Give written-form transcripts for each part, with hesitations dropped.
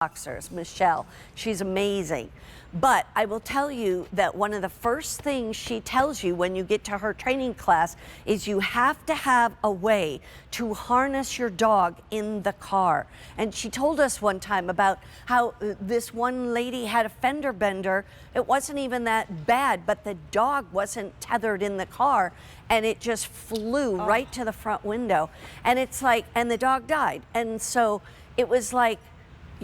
boxers, Michelle. She's amazing. But I will tell you that one of the first things she tells you when you get to her training class is you have to have a way to harness your dog in the car. And she told us one time about how this one lady had a fender bender. It wasn't even that bad, but the dog wasn't tethered in the car and it just flew right to the front window. And it's like, and the dog died. And so it was like,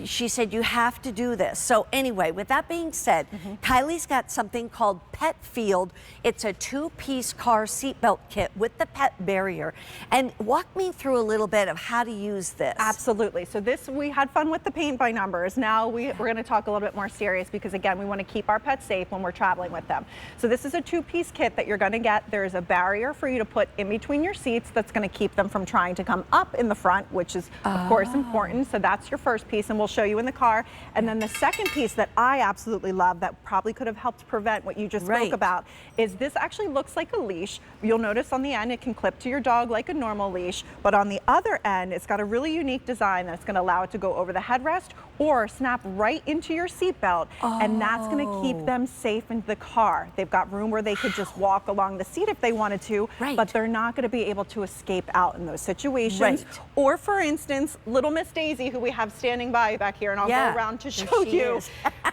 she said, you have to do this. So anyway, with that being said, Kylie's got something called Pet Field. It's a 2-piece car seatbelt kit with the pet barrier. And walk me through a little bit of how to use this. Absolutely. So this, we had fun with the paint by numbers. Now we're going to talk a little bit more serious because, again, we want to keep our pets safe when we're traveling with them. So this is a 2-piece kit that you're going to get. There's a barrier for you to put in between your seats that's going to keep them from trying to come up in the front, which is, of course, important. So that's your first piece, and we'll show you in the car. And then the second piece that I absolutely love that probably could have helped prevent what you just spoke about is this actually looks like a leash. You'll notice on the end it can clip to your dog like a normal leash, but on the other end it's got a really unique design that's going to allow it to go over the headrest or snap right into your seatbelt, and that's going to keep them safe in the car. They've got room where they could just walk along the seat if they wanted to, but they're not going to be able to escape out in those situations. Or for instance, little Miss Daisy, who we have standing by back here, and I'll go around to show you,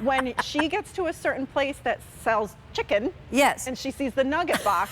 when she gets to a certain place that sells chicken, and she sees the nugget box,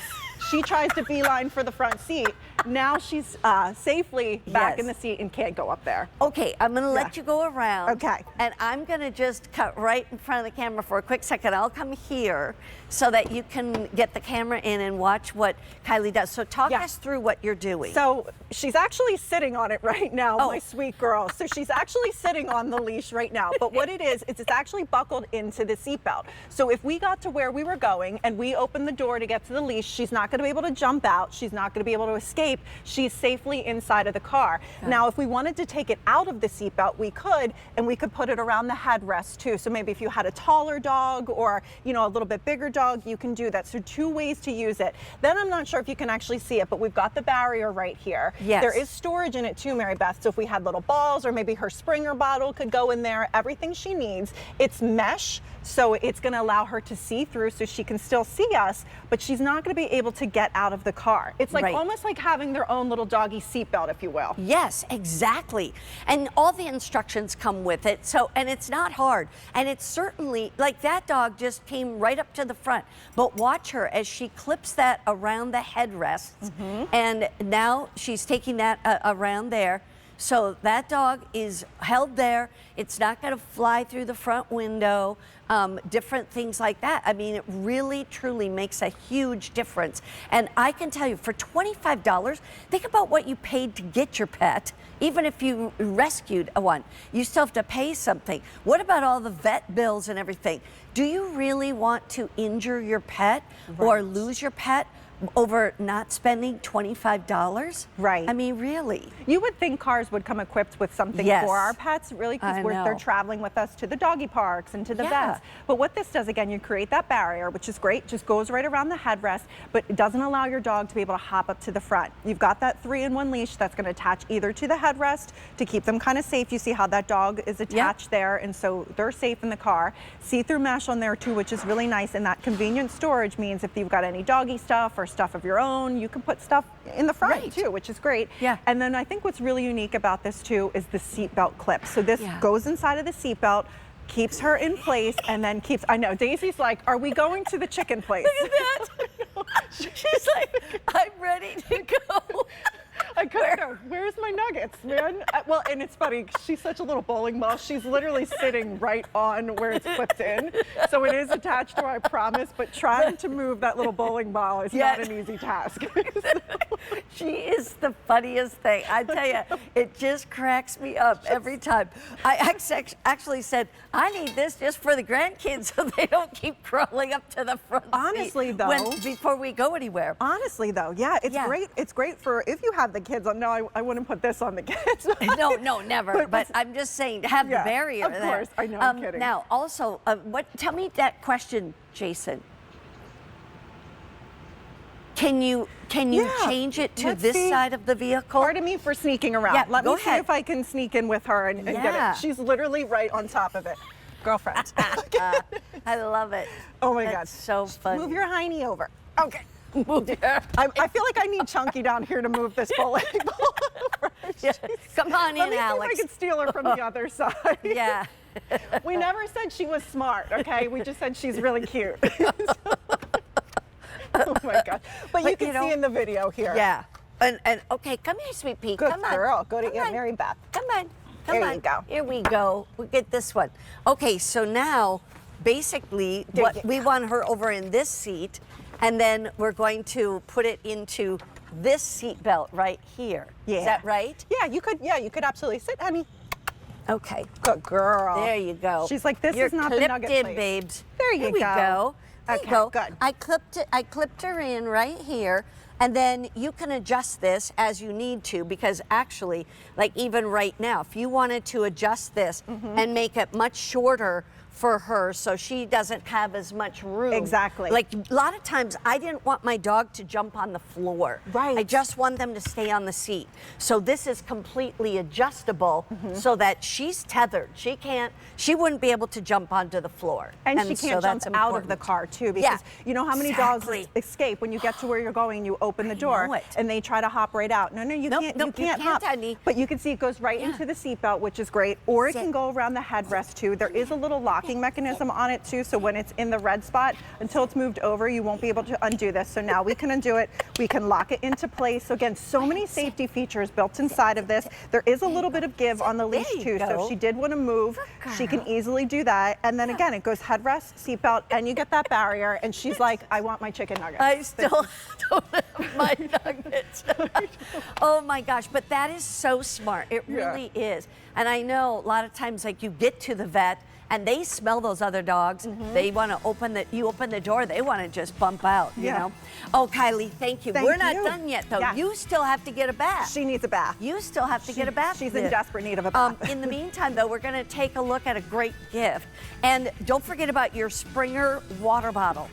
she tries to beeline for the front seat. Now she's safely back in the seat and can't go up there. Okay, I'm going to let you go around. Okay. And I'm going to just cut right in front of the camera for a quick second. I'll come here so that you can get the camera in and watch what Kylie does. So talk us through what you're doing. So she's actually sitting on it right now, my sweet girl. So she's actually sitting on the leash right now. But what it is it's actually buckled into the seatbelt. So if we got to where we were going and we opened the door to get to the leash, she's not going to be able to jump out. She's not going to be able to escape. She's safely inside of the car. Now, if we wanted to take it out of the seatbelt, we could, and we could put it around the headrest too. So maybe if you had a taller dog or, you know, a little bit bigger dog, you can do that. So 2 ways to use it. Then I'm not sure if you can actually see it, but we've got the barrier right here. There is storage in it too, Mary Beth. So if we had little balls or maybe her Springer bottle could go in there, everything she needs. It's mesh, so it's going to allow her to see through so she can still see us, but she's not going to be able to get out of the car. It's like almost like having their own little doggy seatbelt, if you will. Yes, exactly. And all the instructions come with it. So, and it's not hard. And it's certainly, like that dog just came right up to the front. But watch her as she clips that around the headrests. And now she's taking that around there. So that dog is held there. It's not going to fly through the front window, different things like that. I mean, it really, truly makes a huge difference. And I can tell you, for $25, think about what you paid to get your pet. Even if you rescued one, you still have to pay something. What about all the vet bills and everything? Do you really want to injure your pet or lose your pet over not spending $25? I mean, really. You would think cars would come equipped with something for our pets, really, because they're traveling with us to the doggy parks and to the vets. But what this does, again, you create that barrier, which is great, just goes right around the headrest, but it doesn't allow your dog to be able to hop up to the front. You've got that 3-in-1 leash that's going to attach either to the headrest to keep them kind of safe. You see how that dog is attached there, and so they're safe in the car. See-through mesh on there too, which is really nice, and that convenient storage means if you've got any doggy stuff or stuff of your own, you can put stuff in the front too, which is great. And then I think what's really unique about this too is the seatbelt clip. So this goes inside of the seatbelt, keeps her in place, and then keeps, I know, Daisy's like, are we going to the chicken place? Look at that. She's like, I'm ready to go. I couldn't go, where's my nuggets, man? Well, and it's funny, she's such a little bowling ball. She's literally sitting right on where it's clipped in. So it is attached to her, I promise, but trying to move that little bowling ball is not an easy task. She is the funniest thing. I tell you, it just cracks me up every time. I actually said, I need this just for the grandkids so they don't keep crawling up to the front Honestly, though. Before we go anywhere. Honestly, though, it's great. It's great for if you have the kids on. No, I wouldn't put this on the kids. No, never. But I'm just saying, have the barrier there. Of course, I know, I'm kidding. Now, also, tell me that question, Jason. Can you Yeah. change it to Let's this see. side of the vehicle? Pardon me for sneaking around. Yeah, Let go me see ahead. if I can sneak in with her and get Yeah. it. She's literally right on top of it. Girlfriend. I love it. Oh my That's God. so funny. Move your hiney over. Okay. Move your I feel like I need Chunky down here to move this bowling ball over. Yeah. Come on Let in, me Alex. see if I can steal her from the other side. Yeah. We never said she was smart, okay? We just said she's really cute. Oh my God. But you can see in the video here. Yeah. And okay, come here, sweet pea. Good Come on. girl. Go to Come Aunt on. Mary Beth. Come on. Come There on. you go. Here we go. We get this one. Okay, so now basically There you we want her over in this seat, and then we're going to put it into this seat belt right here. Yeah. Is that right? Yeah, you could absolutely sit, honey. Okay. Good girl. There you go. She's like, this You're is not the clipped nugget in, place. babes. There you Here we go. go. There Okay, you go. good. I clipped her in right here. And then you can adjust this as you need to, because actually, like even right now, if you wanted to adjust this and make it much shorter for her so she doesn't have as much room. Exactly. Like a lot of times I didn't want my dog to jump on the floor. Right. I just want them to stay on the seat. So this is completely adjustable so that she's tethered. She wouldn't be able to jump onto the floor. And she so can't jump that's out of the important. car too, because Yeah, you know how many exactly. dogs escape when you get to where you're going, you open the door know it. and they try to hop right out. No, you Nope, can't. nope, you you can't can't, hop. honey. But you can see it goes right into the seatbelt, which is great. Or it can go around the headrest too. There is a little locking mechanism on it too, so when it's in the red spot, until it's moved over, you won't be able to undo this. So now we can undo it. We can lock it into place. So again, so many safety features built inside of this. There is a little bit of give on the leash There you too. So go. if she did want to move, she can girl. easily do that. And then again, it goes headrest, seatbelt, and you get that barrier. And she's like, I want my chicken nuggets. I still don't have my nuggets. Oh my gosh, but that is so smart. It really is. And I know a lot of times, like you get to the vet and they smell those other dogs. They want to open you open the door, they want to just bump out, you know? Oh, Kylie, thank you. Thank We're not you. done yet though. Yes. You still have to get a bath. She needs a bath. You still have to get a bath. She's in desperate need of a bath. In the meantime, though, we're going to take a look at a great gift. And don't forget about your Springer water bottle.